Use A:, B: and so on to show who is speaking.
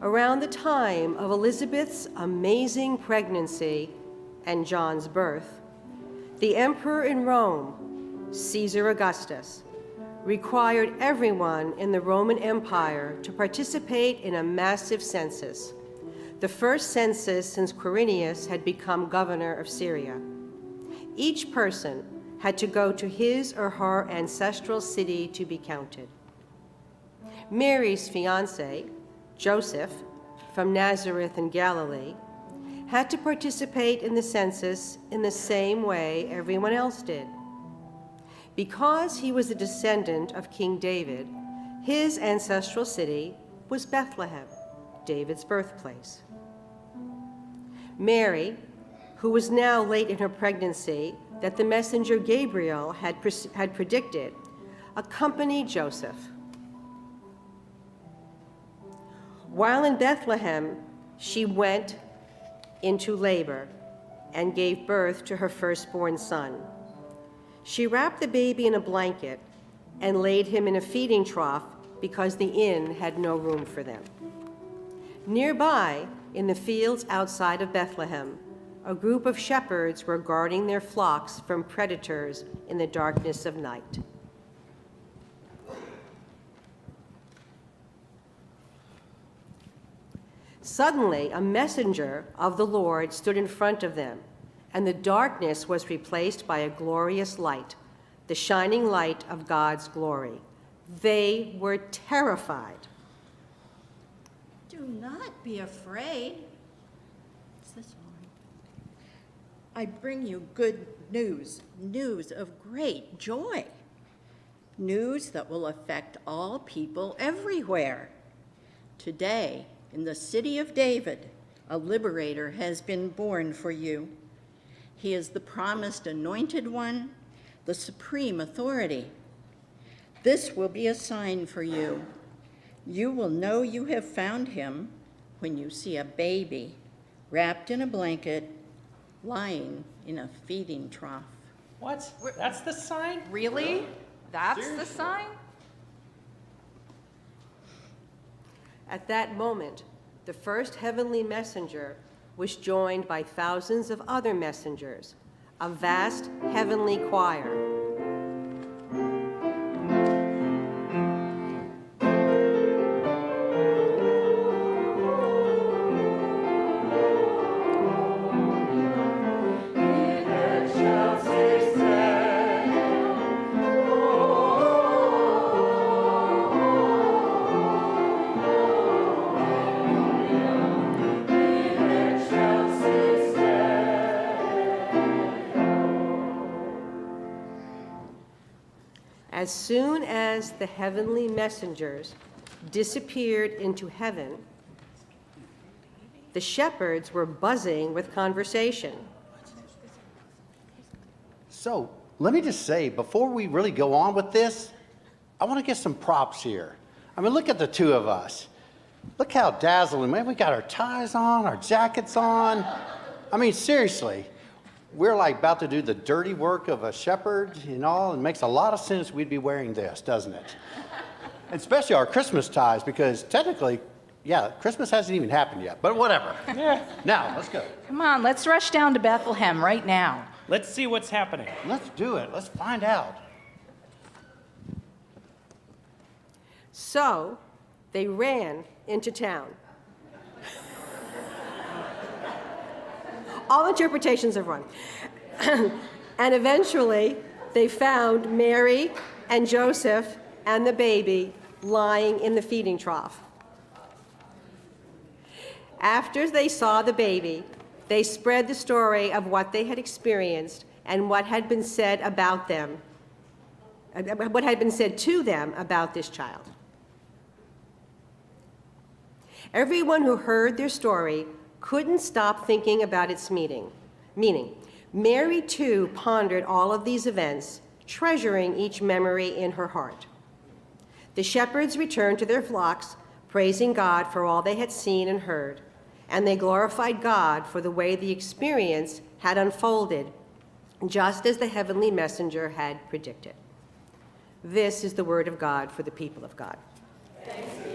A: around the time of Elizabeth's amazing pregnancy and John's birth, the emperor in Rome, Caesar Augustus, required everyone in the Roman Empire to participate in a massive census, the first census since Quirinius had become governor of Syria. Each person had to go to his or her ancestral city to be counted. Mary's fiancé, Joseph, from Nazareth in Galilee, had to participate in the census in the same way everyone else did. Because he was a descendant of King David, his ancestral city was Bethlehem, David's birthplace. Mary, who was now late in her pregnancy that the messenger Gabriel had predicted, accompanied Joseph. While in Bethlehem, she went into labor and gave birth to her firstborn son. She wrapped the baby in a blanket and laid him in a feeding trough because the inn had no room for them. Nearby, in the fields outside of Bethlehem, a group of shepherds were guarding their flocks from predators in the darkness of night. Suddenly, a messenger of the Lord stood in front of them, and the darkness was replaced by a glorious light, the shining light of God's glory. They were terrified.
B: Do not be afraid. What's this one? I bring you good news, news of great joy, news that will affect all people everywhere. Today, in the city of David, a liberator has been born for you. He is the promised anointed one, the supreme authority. This will be a sign for you. You will know you have found him when you see a baby wrapped in a blanket, lying in a feeding trough.
C: What? That's the sign?
D: Really? That's
C: Seriously?
D: the sign?
A: At that moment, the first heavenly messenger was joined by thousands of other messengers, a vast heavenly choir. As soon as the heavenly messengers disappeared into heaven, the shepherds were buzzing with conversation.
E: So let me just say, before we really go on with this, I want to get some props here. I mean, look at the two of us. Look how dazzling, man. We got our ties on, our jackets on. I mean, seriously. We're like about to do the dirty work of a shepherd and all. It makes a lot of sense we'd be wearing this, doesn't it? Especially our Christmas ties, because technically, yeah, Christmas hasn't even happened yet, but whatever.
C: Yeah.
E: Now, let's go.
D: Come on, let's rush down to Bethlehem right now.
C: Let's see what's happening.
E: Let's do it. Let's find out.
A: So they ran into town. All interpretations of run. And eventually, they found Mary and Joseph and the baby lying in the feeding trough. After they saw the baby, they spread the story of what they had experienced and what had been said about them, what had been said to them about this child. Everyone who heard their story couldn't stop thinking about its meaning. Mary, too, pondered all of these events, treasuring each memory in her heart. The shepherds returned to their flocks, praising God for all they had seen and heard, and they glorified God for the way the experience had unfolded, just as the heavenly messenger had predicted. This is the word of God for the people of God.
B: Thanks be